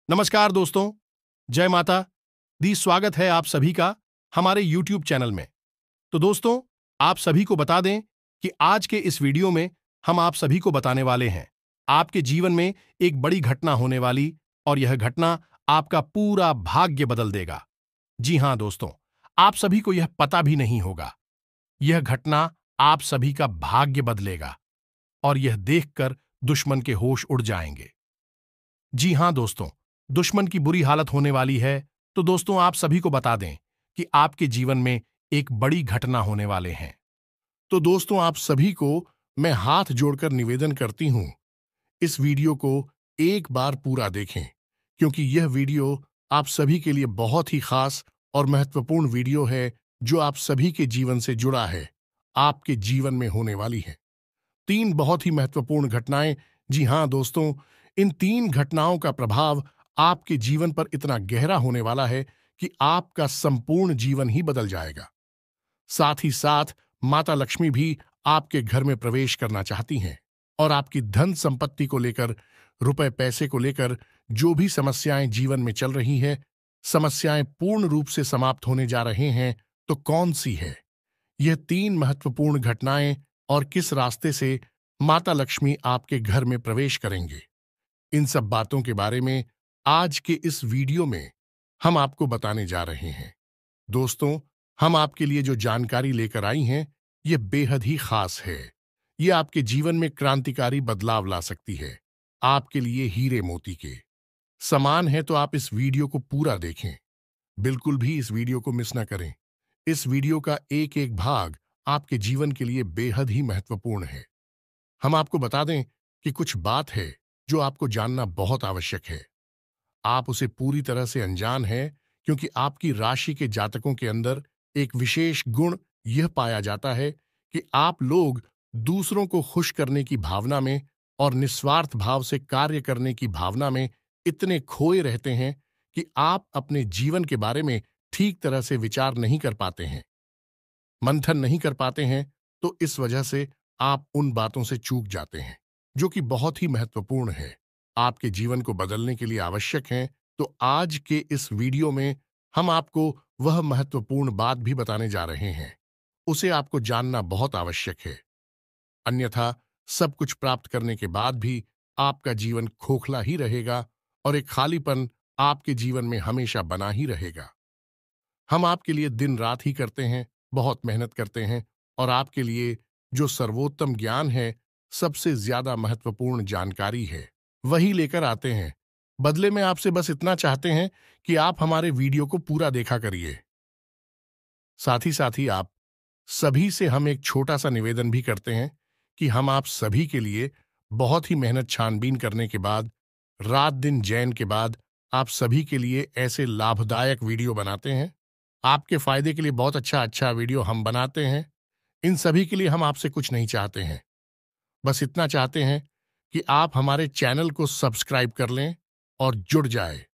नमस्कार दोस्तों, जय माता दी। स्वागत है आप सभी का हमारे YouTube चैनल में। तो दोस्तों, आप सभी को बता दें कि आज के इस वीडियो में हम आप सभी को बताने वाले हैं आपके जीवन में एक बड़ी घटना होने वाली, और यह घटना आपका पूरा भाग्य बदल देगा। जी हां दोस्तों, आप सभी को यह पता भी नहीं होगा। यह घटना आप सभी का भाग्य बदलेगा और यह देखकर दुश्मन के होश उड़ जाएंगे। जी हां दोस्तों, दुश्मन की बुरी हालत होने वाली है। तो दोस्तों, आप सभी को बता दें कि आपके जीवन में एक बड़ी घटना होने वाले हैं। तो दोस्तों, आप सभी को मैं हाथ जोड़कर निवेदन करती हूं, इस वीडियो को एक बार पूरा देखें, क्योंकि यह वीडियो आप सभी के लिए बहुत ही खास और महत्वपूर्ण वीडियो है, जो आप सभी के जीवन से जुड़ा है, आपके जीवन में होने वाली है। तीन बहुत ही महत्वपूर्ण घटनाएं। जी हां दोस्तों, इन तीन घटनाओं का प्रभाव आपके जीवन पर इतना गहरा होने वाला है कि आपका संपूर्ण जीवन ही बदल जाएगा। साथ ही साथ माता लक्ष्मी भी आपके घर में प्रवेश करना चाहती हैं और आपकी धन संपत्ति को लेकर, रुपए पैसे को लेकर जो भी समस्याएं जीवन में चल रही हैं, समस्याएं पूर्ण रूप से समाप्त होने जा रहे हैं। तो कौन सी है यह तीन महत्वपूर्ण घटनाएं और किस रास्ते से माता लक्ष्मी आपके घर में प्रवेश करेंगे? इन सब बातों के बारे में आज के इस वीडियो में हम आपको बताने जा रहे हैं। दोस्तों, हम आपके लिए जो जानकारी लेकर आई हैं, ये बेहद ही खास है। ये आपके जीवन में क्रांतिकारी बदलाव ला सकती है, आपके लिए हीरे मोती के समान है। तो आप इस वीडियो को पूरा देखें, बिल्कुल भी इस वीडियो को मिस ना करें। इस वीडियो का एक एक भाग आपके जीवन के लिए बेहद ही महत्वपूर्ण है। हम आपको बता दें कि कुछ बात है जो आपको जानना बहुत आवश्यक है। आप उसे पूरी तरह से अनजान हैं, क्योंकि आपकी राशि के जातकों के अंदर एक विशेष गुण यह पाया जाता है कि आप लोग दूसरों को खुश करने की भावना में और निस्वार्थ भाव से कार्य करने की भावना में इतने खोए रहते हैं कि आप अपने जीवन के बारे में ठीक तरह से विचार नहीं कर पाते हैं, मंथन नहीं कर पाते हैं। तो इस वजह से आप उन बातों से चूक जाते हैं जो कि बहुत ही महत्वपूर्ण है, आपके जीवन को बदलने के लिए आवश्यक हैं। तो आज के इस वीडियो में हम आपको वह महत्वपूर्ण बात भी बताने जा रहे हैं, उसे आपको जानना बहुत आवश्यक है। अन्यथा सब कुछ प्राप्त करने के बाद भी आपका जीवन खोखला ही रहेगा और एक खालीपन आपके जीवन में हमेशा बना ही रहेगा। हम आपके लिए दिन रात ही करते हैं, बहुत मेहनत करते हैं और आपके लिए जो सर्वोत्तम ज्ञान है, सबसे ज्यादा महत्वपूर्ण जानकारी है, वही लेकर आते हैं। बदले में आपसे बस इतना चाहते हैं कि आप हमारे वीडियो को पूरा देखा करिए। साथ ही आप सभी से हम एक छोटा सा निवेदन भी करते हैं कि हम आप सभी के लिए बहुत ही मेहनत छानबीन करने के बाद, रात दिन जैन के बाद, आप सभी के लिए ऐसे लाभदायक वीडियो बनाते हैं। आपके फायदे के लिए बहुत अच्छा अच्छा वीडियो हम बनाते हैं। इन सभी के लिए हम आपसे कुछ नहीं चाहते हैं, बस इतना चाहते हैं कि आप हमारे चैनल को सब्सक्राइब कर लें और जुड़ जाए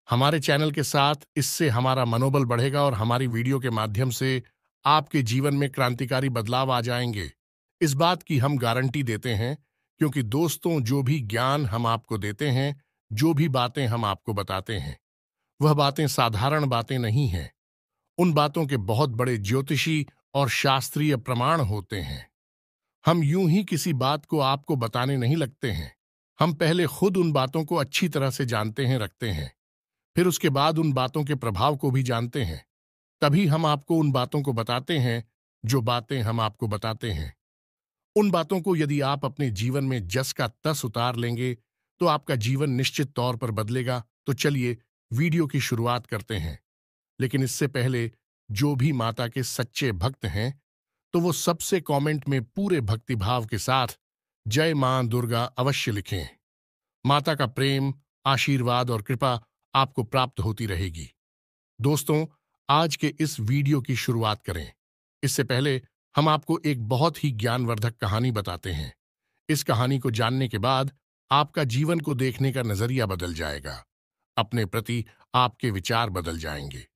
हमारे चैनल के साथ। इससे हमारा मनोबल बढ़ेगा और हमारी वीडियो के माध्यम से आपके जीवन में क्रांतिकारी बदलाव आ जाएंगे। इस बात की हम गारंटी देते हैं, क्योंकि दोस्तों, जो भी ज्ञान हम आपको देते हैं, जो भी बातें हम आपको बताते हैं, वह बातें साधारण बातें नहीं हैं। उन बातों के बहुत बड़े ज्योतिषी और शास्त्रीय प्रमाण होते हैं। हम यूं ही किसी बात को आपको बताने नहीं लगते हैं। हम पहले खुद उन बातों को अच्छी तरह से जानते हैं, रखते हैं, फिर उसके बाद उन बातों के प्रभाव को भी जानते हैं। तभी हम आपको उन बातों को बताते हैं जो बातें हम आपको बताते हैं। उन बातों को यदि आप अपने जीवन में जस का तस उतार लेंगे, तो आपका जीवन निश्चित तौर पर बदलेगा। तो चलिए वीडियो की शुरुआत करते हैं। लेकिन इससे पहले, जो भी माता के सच्चे भक्त हैं, तो वो सबसे कमेंट में पूरे भक्तिभाव के साथ जय मां दुर्गा अवश्य लिखें। माता का प्रेम, आशीर्वाद और कृपा आपको प्राप्त होती रहेगी। दोस्तों, आज के इस वीडियो की शुरुआत करें। इससे पहले हम आपको एक बहुत ही ज्ञानवर्धक कहानी बताते हैं। इस कहानी को जानने के बाद आपका जीवन को देखने का नजरिया बदल जाएगा, अपने प्रति आपके विचार बदल जाएंगे।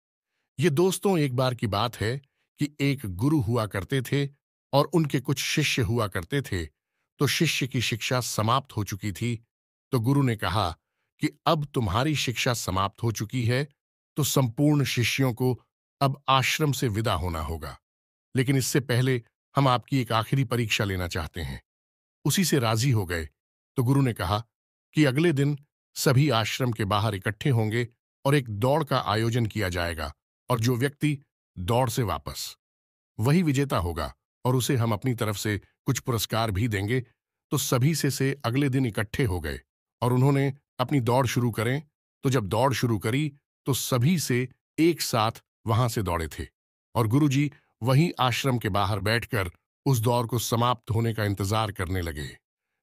ये दोस्तों, एक बार की बात है कि एक गुरु हुआ करते थे और उनके कुछ शिष्य हुआ करते थे। तो शिष्य की शिक्षा समाप्त हो चुकी थी। तो गुरु ने कहा कि अब तुम्हारी शिक्षा समाप्त हो चुकी है, तो संपूर्ण शिष्यों को अब आश्रम से विदा होना होगा। लेकिन इससे पहले हम आपकी एक आखिरी परीक्षा लेना चाहते हैं। उसी से राजी हो गए तो गुरु ने कहा कि अगले दिन सभी आश्रम के बाहर इकट्ठे होंगे और एक दौड़ का आयोजन किया जाएगा, और जो व्यक्ति दौड़ से वापस, वही विजेता होगा, और उसे हम अपनी तरफ से कुछ पुरस्कार भी देंगे। तो सभी से अगले दिन इकट्ठे हो गए और उन्होंने अपनी दौड़ शुरू करें। तो जब दौड़ शुरू करी तो सभी से एक साथ वहां से दौड़े थे, और गुरुजी वहीं आश्रम के बाहर बैठकर उस दौड़ को समाप्त होने का इंतजार करने लगे।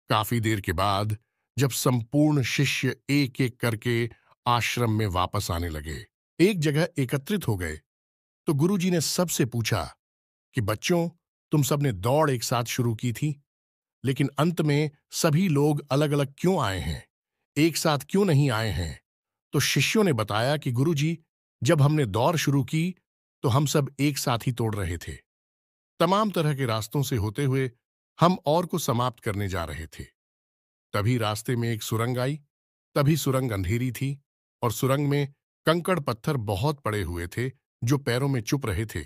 काफी देर के बाद जब संपूर्ण शिष्य एक एक करके आश्रम में वापस आने लगे, एक जगह एकत्रित हो गए, तो गुरुजी ने सबसे पूछा कि बच्चों, तुम सबने दौड़ एक साथ शुरू की थी, लेकिन अंत में सभी लोग अलग अलग क्यों आए हैं, एक साथ क्यों नहीं आए हैं? तो शिष्यों ने बताया कि गुरुजी, जब हमने दौड़ शुरू की तो हम सब एक साथ ही तोड़ रहे थे। तमाम तरह के रास्तों से होते हुए हम और को समाप्त करने जा रहे थे। तभी रास्ते में एक सुरंग आई। तभी सुरंग अंधेरी थी और सुरंग में कंकड़ पत्थर बहुत पड़े हुए थे जो पैरों में चुप रहे थे।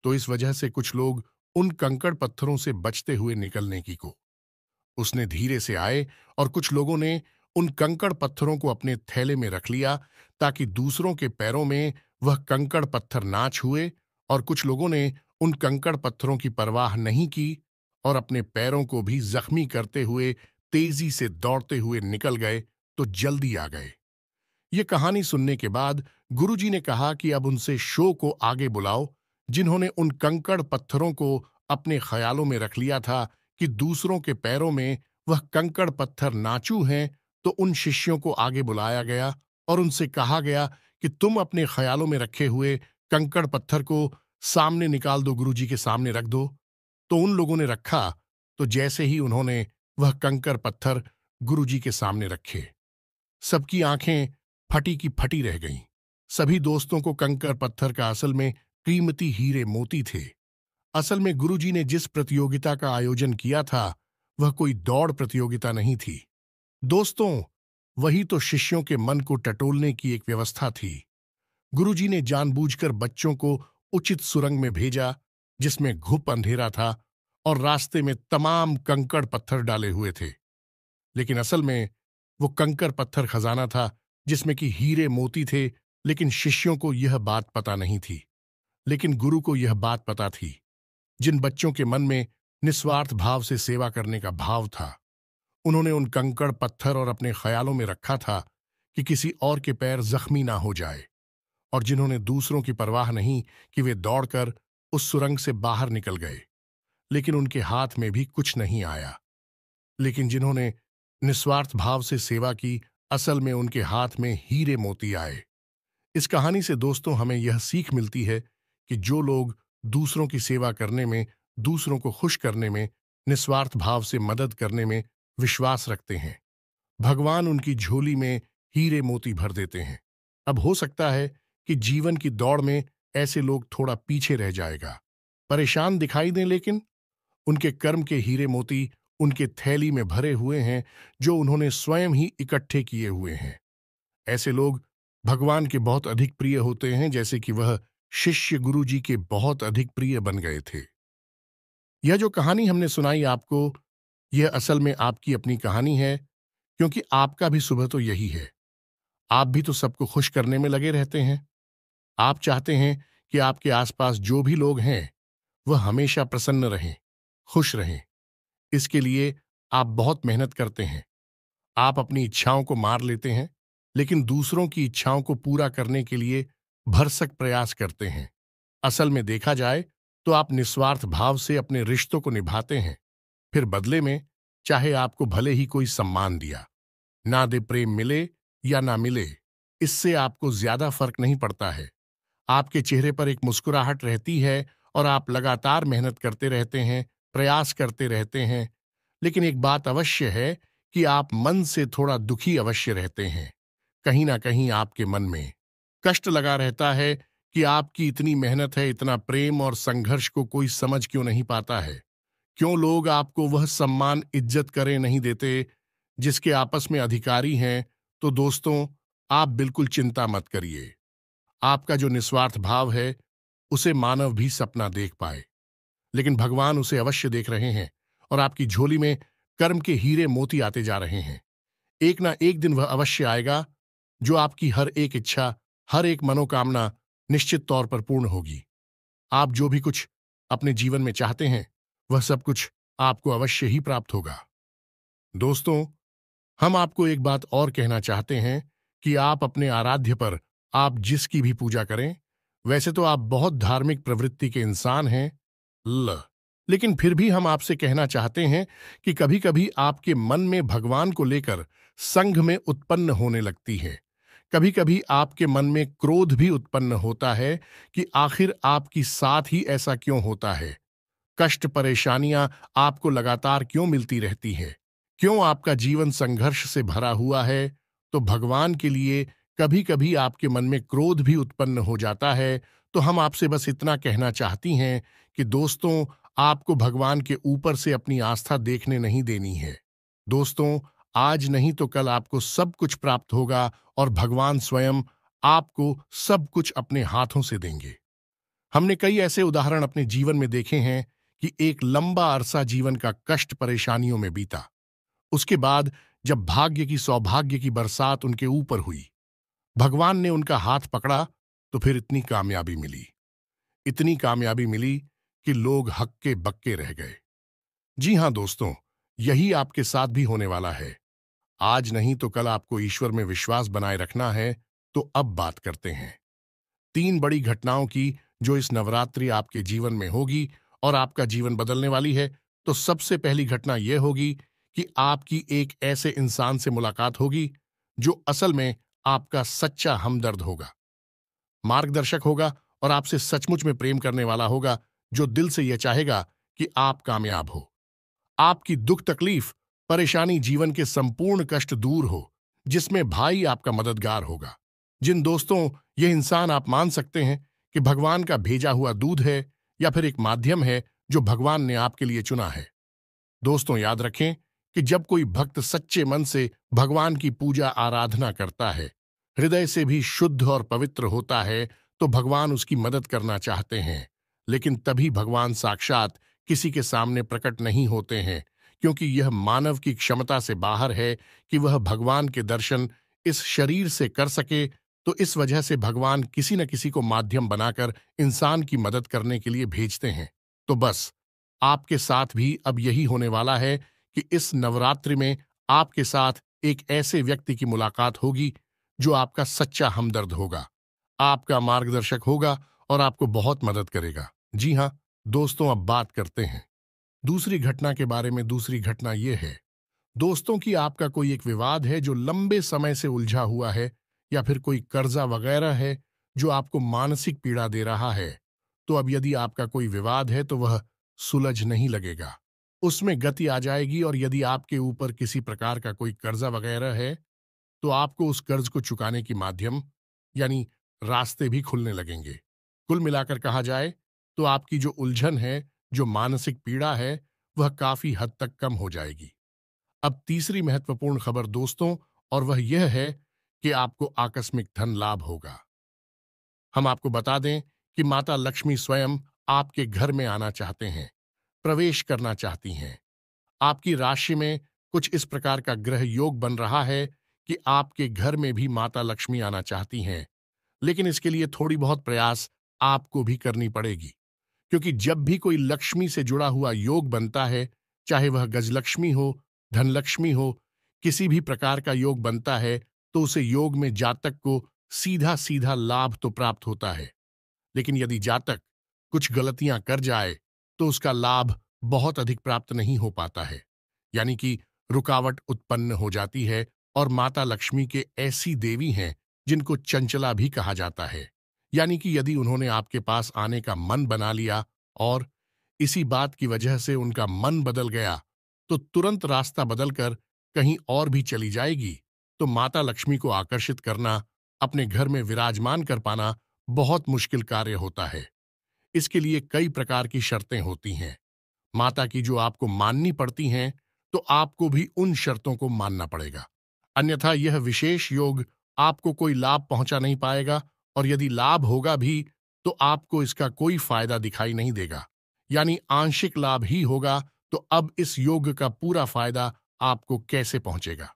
तो इस वजह से कुछ लोग उन कंकड़ पत्थरों से बचते हुए निकलने की को उसने धीरे से आए, और कुछ लोगों ने उन कंकड़ पत्थरों को अपने थैले में रख लिया ताकि दूसरों के पैरों में वह कंकड़ पत्थर ना छुए, और कुछ लोगों ने उन कंकड़ पत्थरों की परवाह नहीं की और अपने पैरों को भी जख्मी करते हुए तेजी से दौड़ते हुए निकल गए, तो जल्दी आ गए। ये कहानी सुनने के बाद गुरुजी ने कहा कि अब उनसे शो को आगे बुलाओ, जिन्होंने उन कंकड़ पत्थरों को अपने ख्यालों में रख लिया था कि दूसरों के पैरों में वह कंकड़ पत्थर नाचू हैं। तो उन शिष्यों को आगे बुलाया गया और उनसे कहा गया कि तुम अपने ख्यालों में रखे हुए कंकड़ पत्थर को सामने निकाल दो, गुरुजी के सामने रख दो। तो उन लोगों ने रखा। तो जैसे ही उन्होंने वह कंकड़ पत्थर गुरुजी के सामने रखे, सबकी आंखें फटी की फटी रह गईं। सभी दोस्तों को कंकड़ पत्थर का असल में कीमती हीरे मोती थे। असल में गुरुजी ने जिस प्रतियोगिता का आयोजन किया था वह कोई दौड़ प्रतियोगिता नहीं थी दोस्तों, वही तो शिष्यों के मन को टटोलने की एक व्यवस्था थी। गुरुजी ने जानबूझकर बच्चों को उचित सुरंग में भेजा जिसमें घुप अंधेरा था और रास्ते में तमाम कंकड़ पत्थर डाले हुए थे। लेकिन असल में वो कंकड़ पत्थर खजाना था जिसमें कि हीरे मोती थे। लेकिन शिष्यों को यह बात पता नहीं थी, लेकिन गुरु को यह बात पता थी। जिन बच्चों के मन में निस्वार्थ भाव से सेवा करने का भाव था, उन्होंने उन कंकड़ पत्थर और अपने ख्यालों में रखा था कि किसी और के पैर जख्मी ना हो जाए, और जिन्होंने दूसरों की परवाह नहीं कि वे दौड़कर उस सुरंग से बाहर निकल गए, लेकिन उनके हाथ में भी कुछ नहीं आया। लेकिन जिन्होंने निस्वार्थ भाव से सेवा की, असल में उनके हाथ में हीरे मोती आए। इस कहानी से दोस्तों हमें यह सीख मिलती है कि जो लोग दूसरों की सेवा करने में, दूसरों को खुश करने में, निस्वार्थ भाव से मदद करने में विश्वास रखते हैं, भगवान उनकी झोली में हीरे मोती भर देते हैं। अब हो सकता है कि जीवन की दौड़ में ऐसे लोग थोड़ा पीछे रह जाएगा, परेशान दिखाई दें, लेकिन उनके कर्म के हीरे मोती उनके थैली में भरे हुए हैं जो उन्होंने स्वयं ही इकट्ठे किए हुए हैं। ऐसे लोग भगवान के बहुत अधिक प्रिय होते हैं, जैसे कि वह शिष्य गुरु जी के बहुत अधिक प्रिय बन गए थे। यह जो कहानी हमने सुनाई आपको, यह असल में आपकी अपनी कहानी है, क्योंकि आपका भी सुबह तो यही है। आप भी तो सबको खुश करने में लगे रहते हैं। आप चाहते हैं कि आपके आसपास जो भी लोग हैं वह हमेशा प्रसन्न रहें, खुश रहें। इसके लिए आप बहुत मेहनत करते हैं। आप अपनी इच्छाओं को मार लेते हैं, लेकिन दूसरों की इच्छाओं को पूरा करने के लिए भरसक प्रयास करते हैं। असल में देखा जाए तो आप निस्वार्थ भाव से अपने रिश्तों को निभाते हैं। फिर बदले में चाहे आपको भले ही कोई सम्मान दिया ना दे, प्रेम मिले या ना मिले, इससे आपको ज्यादा फर्क नहीं पड़ता है। आपके चेहरे पर एक मुस्कुराहट रहती है और आप लगातार मेहनत करते रहते हैं, प्रयास करते रहते हैं। लेकिन एक बात अवश्य है कि आप मन से थोड़ा दुखी अवश्य रहते हैं। कहीं ना कहीं आपके मन में कष्ट लगा रहता है कि आपकी इतनी मेहनत है, इतना प्रेम और संघर्ष को कोई समझ क्यों नहीं पाता है। क्यों लोग आपको वह सम्मान, इज्जत करें नहीं देते जिसके आपस में अधिकारी हैं तो दोस्तों, आप बिल्कुल चिंता मत करिए। आपका जो निस्वार्थ भाव है, उसे मानव भी सपना देख पाए, लेकिन भगवान उसे अवश्य देख रहे हैं और आपकी झोली में कर्म के हीरे मोती आते जा रहे हैं। एक ना एक दिन वह अवश्य आएगा, जो आपकी हर एक इच्छा, हर एक मनोकामना निश्चित तौर पर पूर्ण होगी। आप जो भी कुछ अपने जीवन में चाहते हैं, वह सब कुछ आपको अवश्य ही प्राप्त होगा। दोस्तों, हम आपको एक बात और कहना चाहते हैं कि आप अपने आराध्य पर आप जिसकी भी पूजा करें, वैसे तो आप बहुत धार्मिक प्रवृत्ति के इंसान हैं, लेकिन फिर भी हम आपसे कहना चाहते हैं कि कभी-कभी आपके मन में भगवान को लेकर संघ में उत्पन्न होने लगती है। कभी-कभी आपके मन में क्रोध भी उत्पन्न होता है कि आखिर आपकी साथ ही ऐसा क्यों होता है। कष्ट परेशानियां आपको लगातार क्यों मिलती रहती हैं? क्यों आपका जीवन संघर्ष से भरा हुआ है? तो भगवान के लिए कभी-कभी आपके मन में क्रोध भी उत्पन्न हो जाता है, तो हम आपसे बस इतना कहना चाहती हैं कि दोस्तों, आपको भगवान के ऊपर से अपनी आस्था देखने नहीं देनी है। दोस्तों, आज नहीं तो कल आपको सब कुछ प्राप्त होगा और भगवान स्वयं आपको सब कुछ अपने हाथों से देंगे। हमने कई ऐसे उदाहरण अपने जीवन में देखे हैं कि एक लंबा अरसा जीवन का कष्ट परेशानियों में बीता। उसके बाद जब भाग्य की सौभाग्य की बरसात उनके ऊपर हुई, भगवान ने उनका हाथ पकड़ा, तो फिर इतनी कामयाबी मिली कि लोग हक्के बक्के रह गए। जी हां दोस्तों, यही आपके साथ भी होने वाला है। आज नहीं तो कल आपको ईश्वर में विश्वास बनाए रखना है। तो अब बात करते हैं 3 बड़ी घटनाओं की, जो इस नवरात्रि आपके जीवन में होगी और आपका जीवन बदलने वाली है। तो सबसे पहली घटना यह होगी कि आपकी एक ऐसे इंसान से मुलाकात होगी जो असल में आपका सच्चा हमदर्द होगा, मार्गदर्शक होगा और आपसे सचमुच में प्रेम करने वाला होगा, जो दिल से यह चाहेगा कि आप कामयाब हो, आपकी दुख तकलीफ परेशानी जीवन के संपूर्ण कष्ट दूर हो, जिसमें भाई आपका मददगार होगा। जिन दोस्तों, यह इंसान आप मान सकते हैं कि भगवान का भेजा हुआ दूध है या फिर एक माध्यम है जो भगवान ने आपके लिए चुना है। दोस्तों, याद रखें कि जब कोई भक्त सच्चे मन से भगवान की पूजा आराधना करता है, हृदय से भी शुद्ध और पवित्र होता है, तो भगवान उसकी मदद करना चाहते हैं। लेकिन तभी भगवान साक्षात किसी के सामने प्रकट नहीं होते हैं, क्योंकि यह मानव की क्षमता से बाहर है कि वह भगवान के दर्शन इस शरीर से कर सके। तो इस वजह से भगवान किसी न किसी को माध्यम बनाकर इंसान की मदद करने के लिए भेजते हैं। तो बस आपके साथ भी अब यही होने वाला है कि इस नवरात्रि में आपके साथ एक ऐसे व्यक्ति की मुलाकात होगी जो आपका सच्चा हमदर्द होगा, आपका मार्गदर्शक होगा और आपको बहुत मदद करेगा। जी हां दोस्तों, अब बात करते हैं दूसरी घटना के बारे में। दूसरी घटना यह है दोस्तों कि आपका कोई एक विवाद है जो लंबे समय से उलझा हुआ है, या फिर कोई कर्जा वगैरह है जो आपको मानसिक पीड़ा दे रहा है। तो अब यदि आपका कोई विवाद है तो वह सुलझ नहीं लगेगा, उसमें गति आ जाएगी। और यदि आपके ऊपर किसी प्रकार का कोई कर्जा वगैरह है, तो आपको उस कर्ज को चुकाने की माध्यम यानी रास्ते भी खुलने लगेंगे। कुल मिलाकर कहा जाए तो आपकी जो उलझन है, जो मानसिक पीड़ा है, वह काफी हद तक कम हो जाएगी। अब तीसरी महत्वपूर्ण खबर दोस्तों, और वह यह है कि आपको आकस्मिक धन लाभ होगा। हम आपको बता दें कि माता लक्ष्मी स्वयं आपके घर में आना चाहते हैं, प्रवेश करना चाहती हैं। आपकी राशि में कुछ इस प्रकार का ग्रह योग बन रहा है कि आपके घर में भी माता लक्ष्मी आना चाहती हैं, लेकिन इसके लिए थोड़ी बहुत प्रयास आपको भी करनी पड़ेगी। क्योंकि जब भी कोई लक्ष्मी से जुड़ा हुआ योग बनता है, चाहे वह गजलक्ष्मी हो, धनलक्ष्मी हो, किसी भी प्रकार का योग बनता है, तो उसे योग में जातक को सीधा सीधा लाभ तो प्राप्त होता है। लेकिन यदि जातक कुछ गलतियां कर जाए, तो उसका लाभ बहुत अधिक प्राप्त नहीं हो पाता है, यानी कि रुकावट उत्पन्न हो जाती है। और माता लक्ष्मी के ऐसी देवी हैं जिनको चंचला भी कहा जाता है, यानी कि यदि उन्होंने आपके पास आने का मन बना लिया और इसी बात की वजह से उनका मन बदल गया, तो तुरंत रास्ता बदलकर कहीं और भी चली जाएगी। तो माता लक्ष्मी को आकर्षित करना, अपने घर में विराजमान कर पाना बहुत मुश्किल कार्य होता है। इसके लिए कई प्रकार की शर्तें होती हैं, माता की जो आपको माननी पड़ती हैं, तो आपको भी उन शर्तों को मानना पड़ेगा। अन्यथा यह विशेष योग आपको कोई लाभ पहुंचा नहीं पाएगा, और यदि लाभ होगा भी तो आपको इसका कोई फायदा दिखाई नहीं देगा, यानी आंशिक लाभ ही होगा। तो अब इस योग का पूरा फायदा आपको कैसे पहुंचेगा?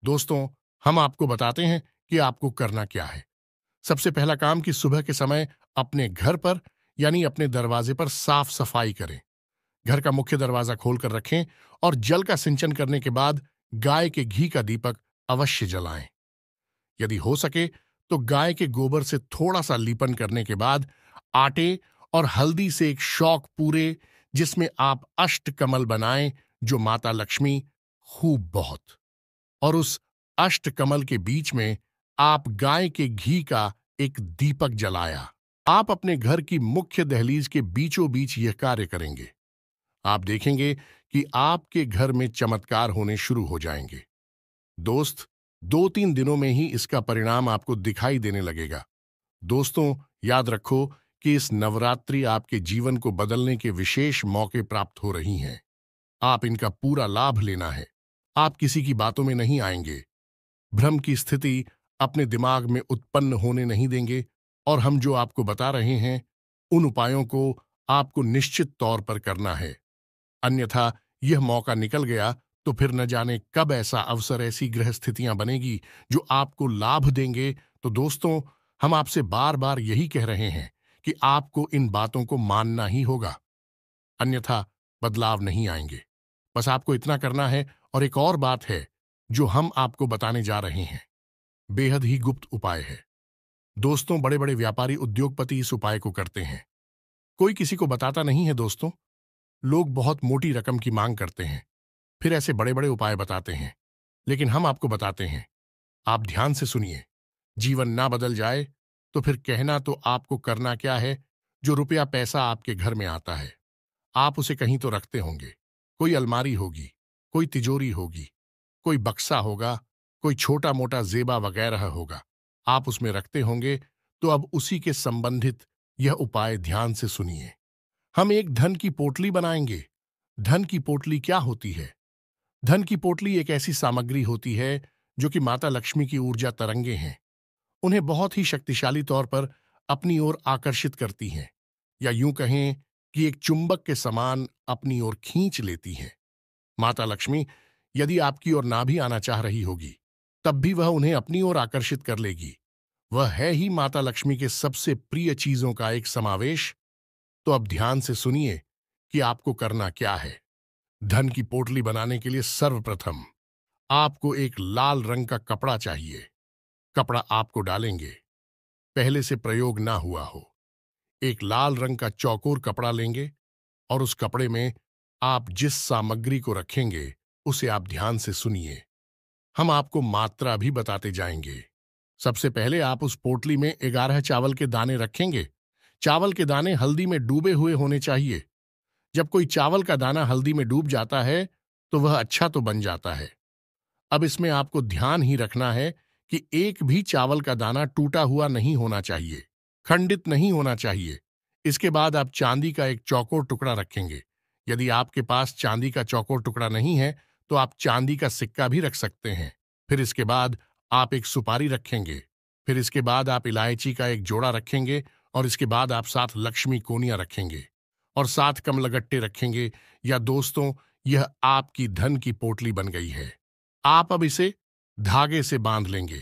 दोस्तों, हम आपको बताते हैं कि आपको करना क्या है। सबसे पहला काम कि सुबह के समय अपने घर पर यानी अपने दरवाजे पर साफ सफाई करें। घर का मुख्य दरवाजा खोलकर रखें और जल का सिंचन करने के बाद गाय के घी का दीपक अवश्य जलाएं। यदि हो सके तो गाय के गोबर से थोड़ा सा लीपन करने के बाद आटे और हल्दी से एक शौक पूरे, जिसमें आप अष्टकमल बनाएं, जो माता लक्ष्मी खूब बहुत, और उस अष्टकमल के बीच में आप गाय के घी का एक दीपक जलाया। आप अपने घर की मुख्य दहलीज के बीचों बीच यह कार्य करेंगे। आप देखेंगे कि आपके घर में चमत्कार होने शुरू हो जाएंगे। दोस्त, 2-3 दिनों में ही इसका परिणाम आपको दिखाई देने लगेगा। दोस्तों, याद रखो कि इस नवरात्रि आपके जीवन को बदलने के विशेष मौके प्राप्त हो रही हैं। आप इनका पूरा लाभ लेना है। आप किसी की बातों में नहीं आएंगे, भ्रम की स्थिति अपने दिमाग में उत्पन्न होने नहीं देंगे, और हम जो आपको बता रहे हैं उन उपायों को आपको निश्चित तौर पर करना है। अन्यथा यह मौका निकल गया तो फिर न जाने कब ऐसा अवसर, ऐसी ग्रह स्थितियां बनेगी जो आपको लाभ देंगे। तो दोस्तों, हम आपसे बार बार यही कह रहे हैं कि आपको इन बातों को मानना ही होगा, अन्यथा बदलाव नहीं आएंगे। बस आपको इतना करना है। और एक और बात है जो हम आपको बताने जा रहे हैं, बेहद ही गुप्त उपाय है। दोस्तों, बड़े बड़े व्यापारी, उद्योगपति इस उपाय को करते हैं, कोई किसी को बताता नहीं है। दोस्तों, लोग बहुत मोटी रकम की मांग करते हैं, फिर ऐसे बड़े बड़े उपाय बताते हैं, लेकिन हम आपको बताते हैं। आप ध्यान से सुनिए। जीवन ना बदल जाए तो फिर कहना तो आपको करना क्या है। जो रुपया पैसा आपके घर में आता है, आप उसे कहीं तो रखते होंगे। कोई अलमारी होगी, कोई तिजोरी होगी, कोई बक्सा होगा, कोई छोटा मोटा जेबा वगैरह होगा, आप उसमें रखते होंगे। तो अब उसी के संबंधित यह उपाय ध्यान से सुनिए। हम एक धन की पोटली बनाएंगे। धन की पोटली क्या होती है? धन की पोटली एक ऐसी सामग्री होती है जो कि माता लक्ष्मी की ऊर्जा तरंगे हैं। उन्हें बहुत ही शक्तिशाली तौर पर अपनी ओर आकर्षित करती हैं, या यूं कहें कि एक चुंबक के समान अपनी ओर खींच लेती हैं। माता लक्ष्मी यदि आपकी ओर ना भी आना चाह रही होगी, तब भी वह उन्हें अपनी ओर आकर्षित कर लेगी। वह है ही माता लक्ष्मी के सबसे प्रिय चीजों का एक समावेश। तो अब ध्यान से सुनिए कि आपको करना क्या है। धन की पोटली बनाने के लिए सर्वप्रथम आपको एक लाल रंग का कपड़ा चाहिए। कपड़ा आपको डालेंगे, पहले से प्रयोग ना हुआ हो। एक लाल रंग का चौकोर कपड़ा लेंगे और उस कपड़े में आप जिस सामग्री को रखेंगे उसे आप ध्यान से सुनिए। हम आपको मात्रा भी बताते जाएंगे। सबसे पहले आप उस पोटली में 11 चावल के दाने रखेंगे। चावल के दाने हल्दी में डूबे हुए होने चाहिए। जब कोई चावल का दाना हल्दी में डूब जाता है तो वह अच्छा तो बन जाता है। अब इसमें आपको ध्यान ही रखना है कि एक भी चावल का दाना टूटा हुआ नहीं होना चाहिए, खंडित नहीं होना चाहिए। इसके बाद आप चांदी का एक चौकोर टुकड़ा रखेंगे। यदि आपके पास चांदी का चौकोर टुकड़ा नहीं है तो आप चांदी का सिक्का भी रख सकते हैं। फिर इसके बाद आप एक सुपारी रखेंगे। फिर इसके बाद आप इलायची का एक जोड़ा रखेंगे, और इसके बाद आप 7 लक्ष्मी कोनियां रखेंगे और 7 कमलगट्टे रखेंगे। या दोस्तों, यह आपकी धन की पोटली बन गई है। आप अब इसे धागे से बांध लेंगे।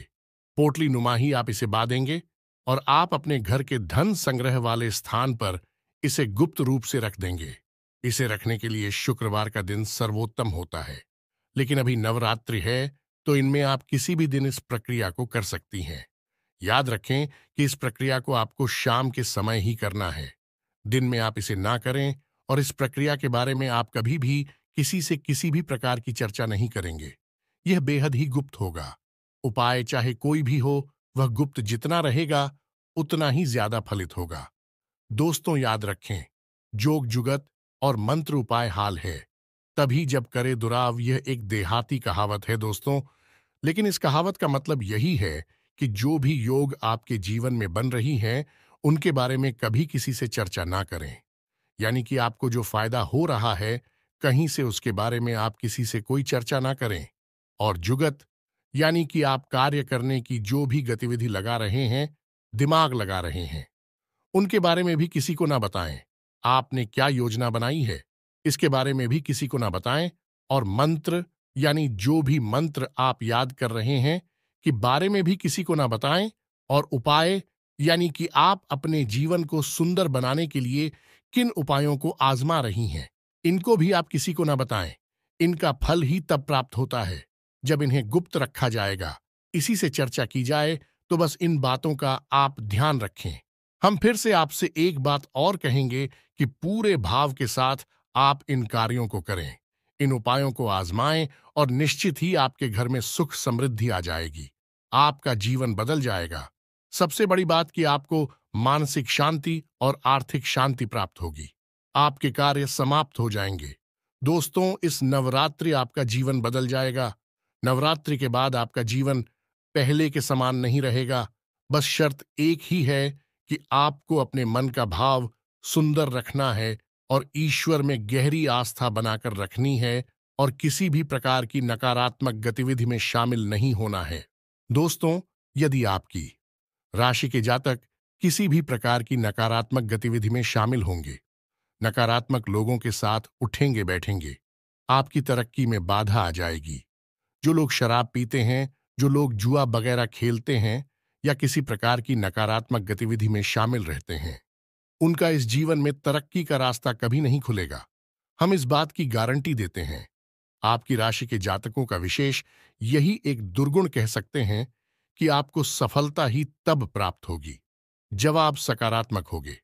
पोटली नुमा ही आप इसे बांधेंगे और आप अपने घर के धन संग्रह वाले स्थान पर इसे गुप्त रूप से रख देंगे। इसे रखने के लिए शुक्रवार का दिन सर्वोत्तम होता है, लेकिन अभी नवरात्रि है तो इनमें आप किसी भी दिन इस प्रक्रिया को कर सकती हैं। याद रखें कि इस प्रक्रिया को आपको शाम के समय ही करना है। दिन में आप इसे ना करें, और इस प्रक्रिया के बारे में आप कभी भी किसी से किसी भी प्रकार की चर्चा नहीं करेंगे। यह बेहद ही गुप्त होगा। उपाय चाहे कोई भी हो, वह गुप्त जितना रहेगा उतना ही ज्यादा फलित होगा। दोस्तों, याद रखें, जोग जुगत और मंत्र उपाय हाल है तभी जब करे दुराव, यह एक देहाती कहावत है दोस्तों। लेकिन इस कहावत का मतलब यही है कि जो भी योग आपके जीवन में बन रही हैं उनके बारे में कभी किसी से चर्चा ना करें। यानी कि आपको जो फायदा हो रहा है कहीं से, उसके बारे में आप किसी से कोई चर्चा ना करें। और जुगत, यानी कि आप कार्य करने की जो भी गतिविधि लगा रहे हैं, दिमाग लगा रहे हैं, उनके बारे में भी किसी को ना बताएं। आपने क्या योजना बनाई है, इसके बारे में भी किसी को ना बताएं। और मंत्र, यानी जो भी मंत्र आप याद कर रहे हैं, कि बारे में भी किसी को ना बताएं। और उपाय, यानी कि आप अपने जीवन को सुंदर बनाने के लिए किन उपायों को आजमा रही हैं, इनको भी आप किसी को ना बताएं। इनका फल ही तब प्राप्त होता है जब इन्हें गुप्त रखा जाएगा। इसी से चर्चा की जाए, तो बस इन बातों का आप ध्यान रखें। हम फिर से आपसे एक बात और कहेंगे कि पूरे भाव के साथ आप इन कार्यों को करें, इन उपायों को आजमाएं, और निश्चित ही आपके घर में सुख समृद्धि आ जाएगी। आपका जीवन बदल जाएगा। सबसे बड़ी बात कि आपको मानसिक शांति और आर्थिक शांति प्राप्त होगी। आपके कार्य समाप्त हो जाएंगे। दोस्तों, इस नवरात्रि आपका जीवन बदल जाएगा। नवरात्रि के बाद आपका जीवन पहले के समान नहीं रहेगा। बस शर्त एक ही है कि आपको अपने मन का भाव सुंदर रखना है और ईश्वर में गहरी आस्था बनाकर रखनी है, और किसी भी प्रकार की नकारात्मक गतिविधि में शामिल नहीं होना है। दोस्तों, यदि आपकी राशि के जातक किसी भी प्रकार की नकारात्मक गतिविधि में शामिल होंगे, नकारात्मक लोगों के साथ उठेंगे बैठेंगे, आपकी तरक्की में बाधा आ जाएगी। जो लोग शराब पीते हैं, जो लोग जुआ वगैरह खेलते हैं, या किसी प्रकार की नकारात्मक गतिविधि में शामिल रहते हैं, उनका इस जीवन में तरक्की का रास्ता कभी नहीं खुलेगा। हम इस बात की गारंटी देते हैं। आपकी राशि के जातकों का विशेष यही एक दुर्गुण कह सकते हैं कि आपको सफलता ही तब प्राप्त होगी जब आप सकारात्मक होंगे,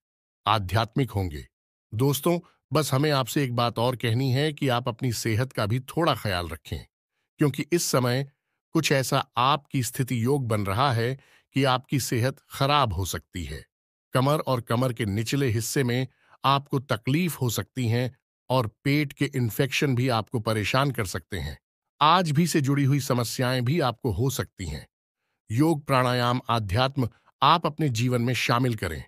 आध्यात्मिक होंगे। दोस्तों, बस हमें आपसे एक बात और कहनी है कि आप अपनी सेहत का भी थोड़ा ख्याल रखें, क्योंकि इस समय कुछ ऐसा आपकी स्थिति योग बन रहा है कि आपकी सेहत खराब हो सकती है। कमर और कमर के निचले हिस्से में आपको तकलीफ हो सकती है, और पेट के इन्फेक्शन भी आपको परेशान कर सकते हैं। आज भी से जुड़ी हुई समस्याएं भी आपको हो सकती हैं। योग, प्राणायाम, आध्यात्म आप अपने जीवन में शामिल करें।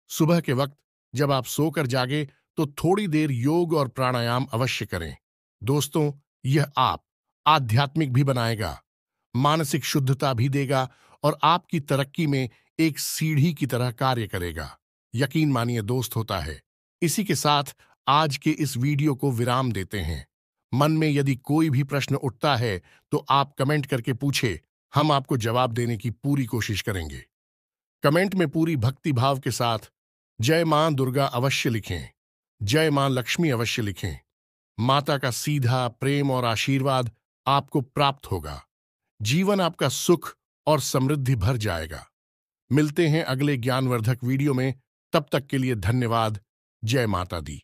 सुबह के वक्त जब आप सोकर जागे, तो थोड़ी देर योग और प्राणायाम अवश्य करें। दोस्तों, यह आप आध्यात्मिक भी बनाएगा, मानसिक शुद्धता भी देगा, और आपकी तरक्की में एक सीढ़ी की तरह कार्य करेगा। यकीन मानिए दोस्त, होता है। इसी के साथ आज के इस वीडियो को विराम देते हैं। मन में यदि कोई भी प्रश्न उठता है, तो आप कमेंट करके पूछे, हम आपको जवाब देने की पूरी कोशिश करेंगे। कमेंट में पूरी भक्ति भाव के साथ जय मां दुर्गा अवश्य लिखें, जय मां लक्ष्मी अवश्य लिखें। माता का सीधा प्रेम और आशीर्वाद आपको प्राप्त होगा। जीवन आपका सुख और समृद्धि भर जाएगा। मिलते हैं अगले ज्ञानवर्धक वीडियो में। तब तक के लिए धन्यवाद। जय माता दी।